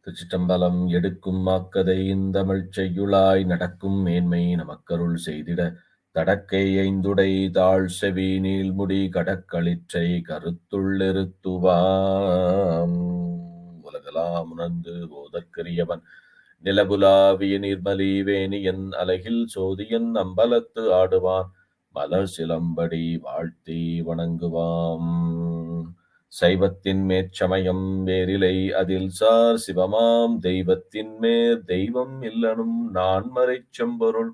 திருச்சிற்றம்பலம் எடுக்கும் மாக்கதை இந்தமிழ்ச் செய்யுளாய் நடக்கும் மேன்மை நமக்கருள் செய்திட தடக்கை ஐந்துடை தாழ் செவி நீள்முடி கடக்களிற்றை கருத்துள்ளிருத்துவாம் உலகலாம் உணர்ந்து ஓதற்கரியவன் நிலபுலாவிய நிர்மலி வேணியன் அலகில் சோதியன் அம்பலத்து ஆடுவான் மலர் சிலம்படி வாழ்த்தி வணங்குவாம் சைவத்தின் மேற்சமயம் வேறிலை அதில் சார் சிவமாம் தெய்வத்தின் மேற் தெய்வம் இல்லனும் நான்மறைச் செம்பொருள்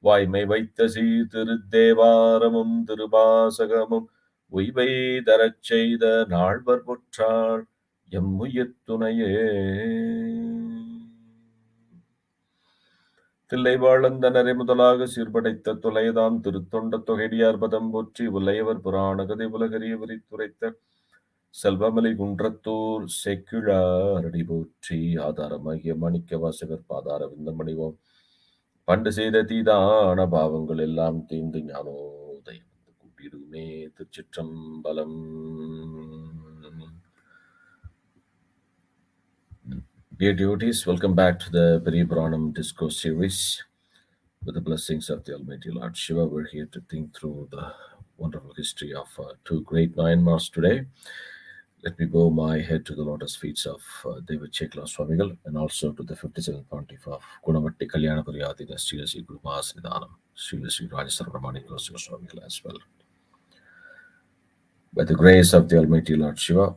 வாய்மை வைத்த சீர் திருத்தேவாரமும் திருவாசகமும் உய்வை தரச் செய்த நால்வர் பொற்றாள் எம்முயிர் துணையே. தில்லை வாழந்தனரை முதலாக சீர்படைத்த துளைதாம் திருத்தொண்ட தொகைடியார் பதம் போற்றி உலையவர் புராண கதை உலகறிய விரித்துரைத்த செல்வமலை குன்றத்தூர் செக்கிழாரடி போற்றி ஆதாரமாகிய மாணிக்க வாசகர் பாதார விந்தமணிவோம் பண்டு செய்த தீதான பாவங்கள் எல்லாம் தீர்ந்து ஞானோதயம் கூட்டிடுமே. திருச்சிற்றம்பலம். Dear devotees, welcome back to the Periyapuranam Discourse series. With the blessings of the Almighty Lord Shiva, we're here to think through the wonderful history of two great Nayanmars today. Let me bow my head to the lotus feet of Devachekla Swamigal and also to the 57th pontiff of Gomathinayagam Shri Gomathinayagam, Shri Rajasaramani Swamigal as well. By the grace of the Almighty Lord Shiva,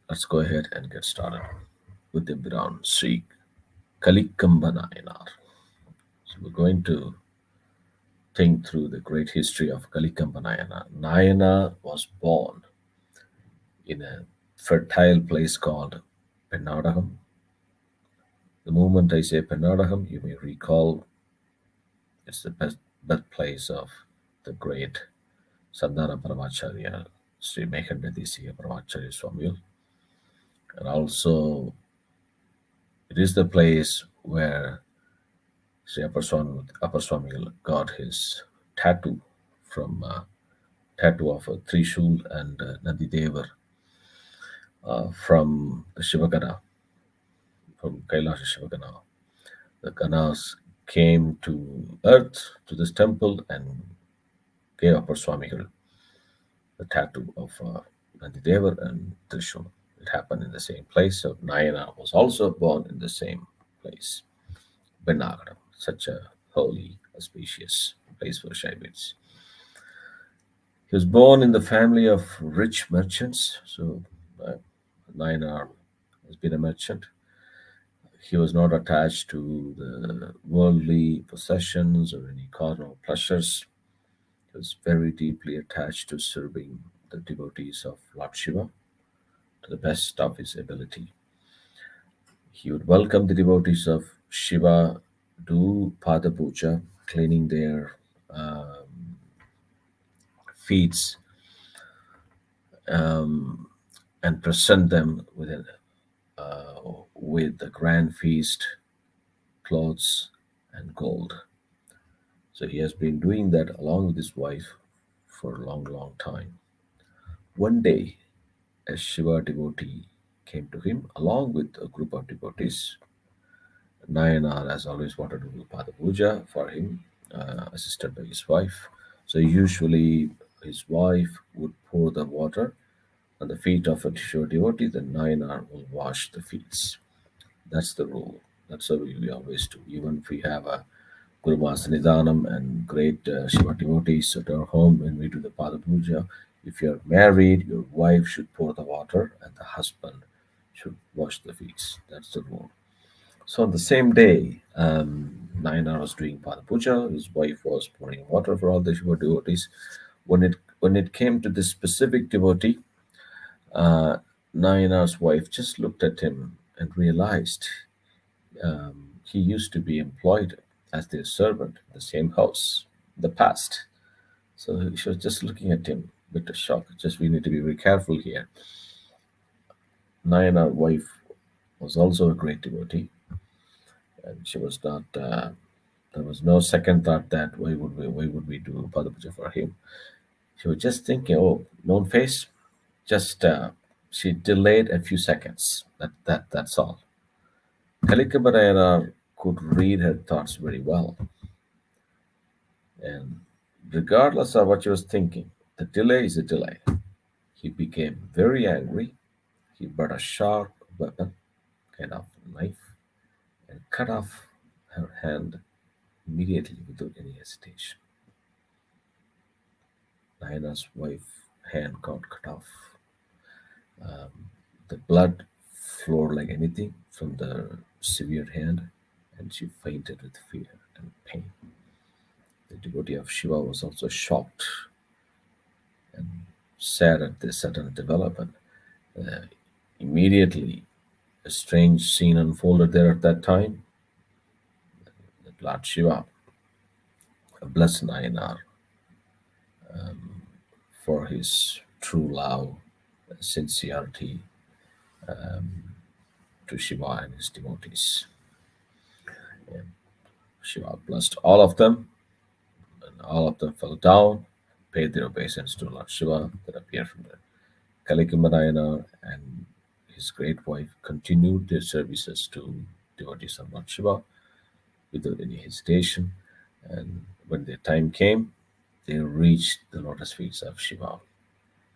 let's go ahead and get started with the Brown Shri Kalikkamba nayanar. So we're going to think through the great history of Kalikkamba nayanar. Nayanar was born in a fertile place called Pennadagam. The moment I say Pennadagam, you may recall it's the birthplace of the great Sandana Paramacharya, Sri Mekhandadisiya Paramacharya Swamigal. And also, it is the place where Sri Upper Swamigal got his tattoo from tattoo of a Trishul and Nandidevar from the Shivagana, from Kailasha Shivagana. The Ganas came to earth, to this temple, and gave Upper Swamigal the tattoo of Nandidevar and Trishul. It happened in the same place. So Nayanar was also born in the same place, Bennagadam, such a holy, auspicious place for Shaivites. He was born in the family of rich merchants. So Nayanar has been a merchant. He was not attached to the worldly possessions or any carnal pleasures. He was very deeply attached to serving the devotees of Lord Shiva to the best of his ability. He would welcome the devotees of Shiva, do Pada Puja, cleaning their feet, and present them with the grand feast, clothes, and gold. So he has been doing that along with his wife for a long, long time. One day, a Shiva devotee came to him along with a group of devotees. Nayanar has always wanted to do Pada Puja for him, assisted by his wife. So usually his wife would pour the water on the feet of a Shiva devotee, then Nayanar will wash the feet. That's the rule. That's how we always do. Even if we have a Gomathinayagam and great Shiva devotees at our home when we do the Pada Puja, if you're married, your wife should pour the water and the husband should wash the feet. That's the rule. So on the same day, Nayanar was doing Pada Puja. His wife was pouring water for all the Shiva devotees. When it came to this specific devotee, Nayanar's wife just looked at him and realized he used to be employed as their servant in the same house in the past. So she was just looking at him, a bit of shock. Just we need to be very careful here. Nayanar's wife was also a great devotee, and she was not. There was no second thought that why would we do Pada Puja for him. She was just thinking, oh, known face. Just she delayed a few seconds. That's all. Kalikkamba Nayanar could read her thoughts very well, and regardless of what she was thinking, the delay is a delay. He became very angry. He brought a sharp weapon, kind of knife, and cut off her hand immediately without any hesitation. Nayanar's wife's hand got cut off. The blood flowed like anything from the severed hand, and she fainted with fear and pain. The devotee of Shiva was also shocked and sad at this sudden development. Uh, Immediately, a strange scene unfolded there at that time. That Lord Shiva blessed Nayanar for his true love, sincerity to Shiva and his devotees. And Shiva blessed all of them, and all of them fell down, paid their obeisance to Lord Shiva that appeared from the Kalikkamba and his great wife continued their services to devotees of Lord Shiva without any hesitation. And when their time came, they reached the lotus feet of Shiva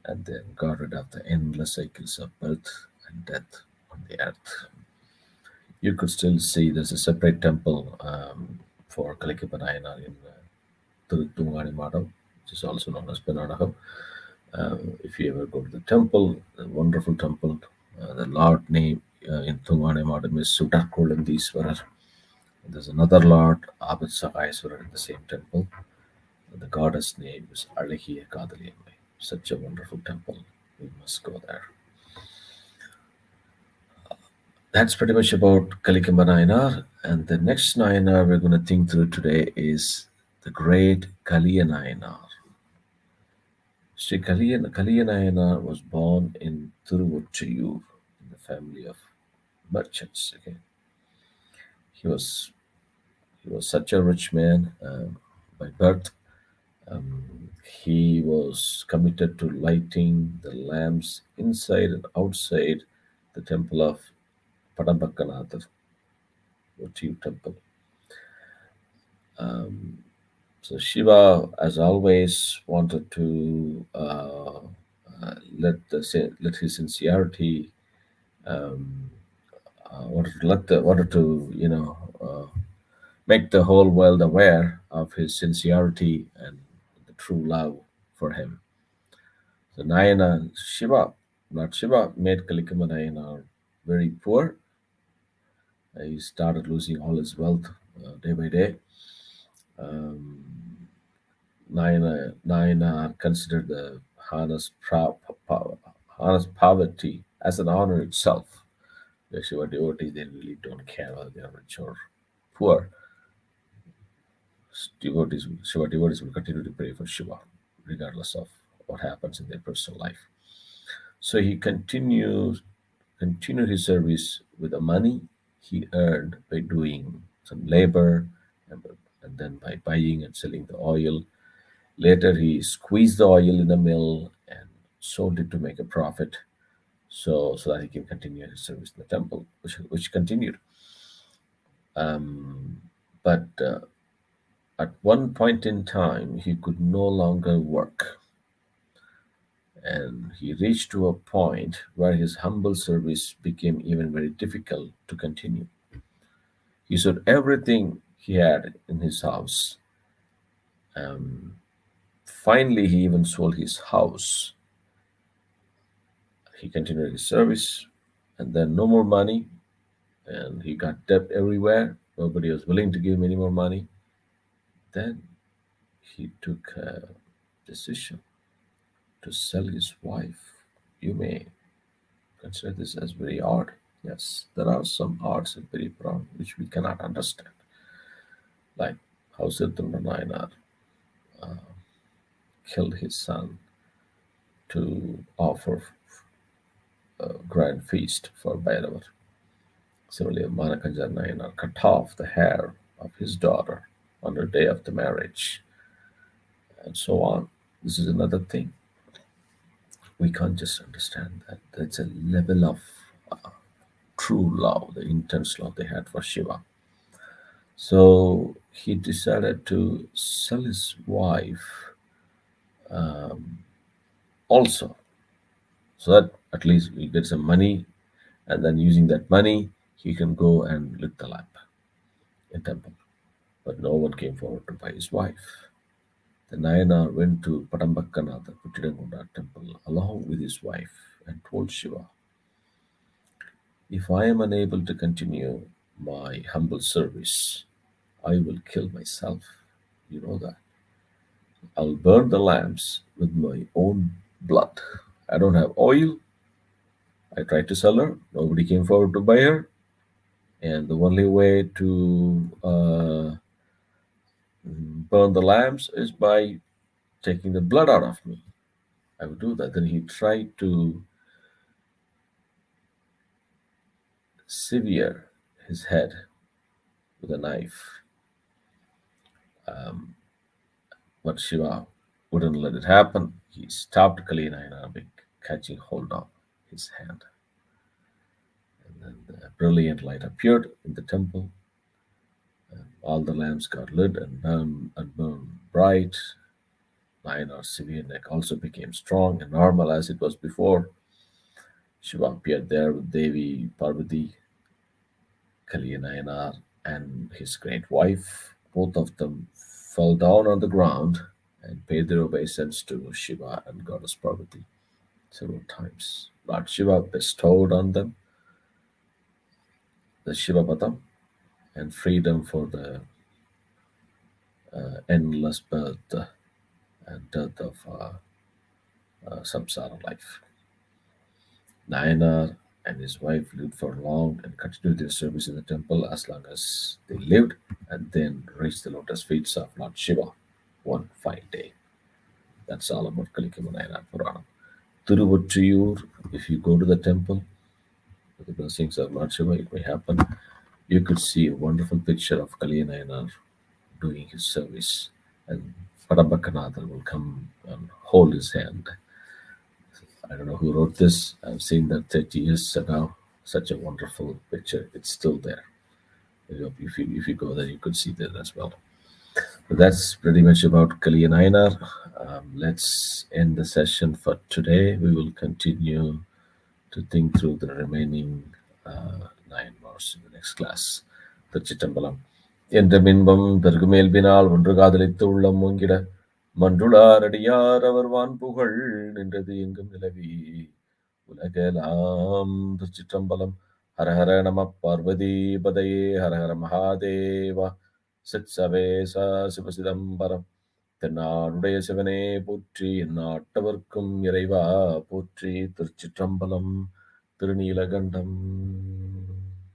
and then got rid of the endless cycles of birth and death on the earth. You could still see there's a separate temple for Kalikkamba in Thiruchitrambalam, which is also known as Penanagam. If you ever go to the temple, the wonderful temple, the Lord name in Thunganemadam is Sudakulandiswarar. There's another Lord, Abid Sakaiswarar, in the same temple. The goddess name is Alahiya Kadaliyamai. Such a wonderful temple. We must go there. That's pretty much about Kalikkamba Nayanar. And the next Nayanar we're going to think through today is the great Kaliya Nayanar. Shri Kaliya Nayanar was born in Thiruchitrambalam in the family of merchants. Okay, he was such a rich man by birth. He was committed to lighting the lamps inside and outside the temple of Padambakkanatha, Votive temple. So Shiva, as always, wanted to let his sincerity wanted to make the whole world aware of his sincerity and the true love for him. So Lord Shiva made Kalikkamba Nayanar very poor. He started losing all his wealth day by day. Nayanar considered the harness poverty as an honor itself. The Shiva devotees, they really don't care whether they are rich or poor. Shiva devotees will continue to pray for Shiva, regardless of what happens in their personal life. So he continued his service with the money he earned by doing some labor and then by buying and selling the oil. Later, he squeezed the oil in the mill and sold it to make a profit, so that he can continue his service in the temple, which continued. But at one point in time, he could no longer work, and he reached to a point where his humble service became even very difficult to continue. He sold everything he had in his house. Finally, he even sold his house. He continued his service, and then no more money, and he got debt everywhere. Nobody was willing to give him any more money. Then he took a decision to sell his wife. You may consider this as very odd. Yes, there are some odds in Periyapuranam which we cannot understand, like how Siddhartha killed his son to offer a grand feast for Bhairavar. Similarly, Manakanjar Nayanar cut off the hair of his daughter on the day of the marriage, and so on. This is another thing. We can't just understand that. That's a level of true love, the intense love they had for Shiva. So he decided to sell his wife also, so that at least he get some money, and then using that money, he can go and lit the lamp in temple. But no one came forward to buy his wife. The Nayanar went to Padambakkanatha Puttidangunda temple along with his wife and told Shiva, if I am unable to continue my humble service, I will kill myself. You know that. I'll burn the lamps with my own blood. I don't have oil. I tried to sell her. Nobody came forward to buy her. And the only way to burn the lamps is by taking the blood out of me. I would do that. Then he tried to sever his head with a knife. But Shiva wouldn't let it happen. He stopped Kaliya by catching hold of his hand. And then the brilliant light appeared in the temple. And all the lamps got lit and burned bright. Nayanar's severe neck also became strong and normal as it was before. Shiva appeared there with Devi, Parvati, Kaliya Nayanar, and his great wife. Both of them fell down on the ground and paid their obeisance to Shiva and Goddess Parvati several times. Lord Shiva bestowed on them the Shivapadam and freedom for the endless birth and death of samsara life. Nayanar and his wife lived for long and continued their service in the temple as long as they lived, and then reached the lotus feet of Lord Shiva one fine day. That's all about Kalikkamba Nayanar Puranam. Thiruchitrambalam, if you go to the temple with the blessings of Lord Shiva, it may happen. You could see a wonderful picture of Kaliya Nayanar doing his service, and Padambakkanatha will come and hold his hand. I don't know who wrote this. I've seen that 30 years ago. Such a wonderful picture. It's still there. If you go there, you could see that as well. But that's pretty much about Kaliya Nayanar. Let's end the session for today. We will continue to think through the remaining 9 bars in the next class. Thiruchitrambalam. என்ற மின்பம் பெருகுமேல்பினால் ஒன்று காதலித்து உள்ளம் மூங்கிட மன்றுளார் அடியார் அவர் வான்புகழ் நின்றது எங்கும் நிலவி உலகெலாம். திருச்சிற்றம்பலம். ஹரஹர நம பார்வதி பதையே ஹரஹர மகாதேவா. சித் சவேசா சிவசிதம்பரம். தென்னாடுடைய சிவனே போற்றி, எந்நாட்டவர்க்கும் இறைவா போற்றி. திருச்சிற்றம்பலம். திருநீலகண்டம்.